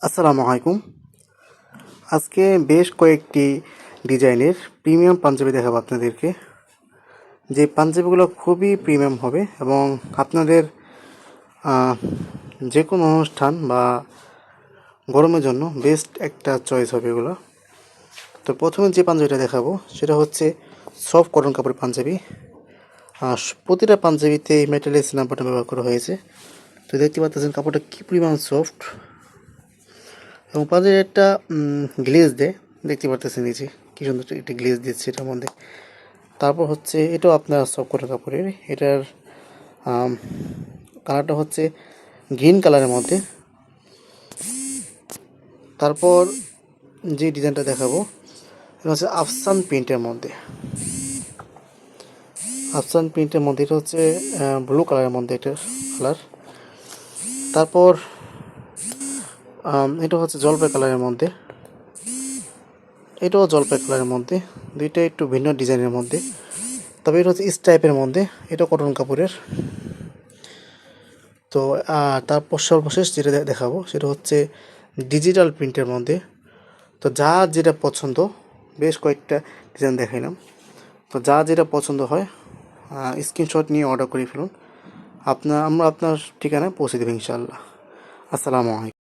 আসসালামু আলাইকুম। আজকে বেশ কয়েকটি ডিজাইনের প্রিমিয়াম পাঞ্জাবি দেখাবো আপনাদেরকে। যে পাঞ্জাবিগুলো খুবই প্রিমিয়াম হবে এবং আপনাদের যে কোনো অনুষ্ঠান বা গরমের জন্য বেস্ট একটা চয়েস হবে এগুলো। তো প্রথমে যে পাঞ্জাবিটা দেখাবো সেটা হচ্ছে সফট কটন কাপড়ের পাঞ্জাবি। প্রতিটা পাঞ্জাবিতে মেটালিক্স নাম্বারটা ব্যবহার করা হয়েছে। তো দেখতে পাচ্ছেন কাপড়টা কী পরিমাণ সফট এবং পাঞ্জাবির একটা গ্লেজ দেয়, দেখতে পারতেছেন নিচে কী সুন্দর একটি গ্লেজ দিচ্ছে এটার মধ্যে। তারপর হচ্ছে এটাও আপনার সফট কটন কাপড়ের, এটার কালারটা হচ্ছে গ্রিন কালারের মধ্যে। তারপর যে ডিজাইনটা দেখাবো এটা হচ্ছে আফসান প্রিন্টের মধ্যে। আফসান প্রিন্টের মধ্যে এটা হচ্ছে ব্লু কালারের মধ্যে এটার কালার। তারপর এটা হচ্ছে জলপাই কালারের মধ্যে, এটাও জলপাই কালারের মধ্যে, দুইটা একটু ভিন্ন ডিজাইনের মধ্যে। তবে এটা হচ্ছে স্ট্রাইপের মধ্যে, এটা কটন কাপড়ের। তো তারপর সর্বশেষ যেটা দেখাবো সেটা হচ্ছে ডিজিটাল প্রিন্টের মধ্যে। তো যার যেটা পছন্দ, বেশ কয়েকটা ডিজাইন দেখাইলাম। তো যার যেটা পছন্দ হয় স্ক্রিনশট নিয়ে অর্ডার করে ফেলুন। আমরা আপনার ঠিকানায় পৌঁছে দেবো ইনশাআল্লাহ। আসসালামু আলাইকুম।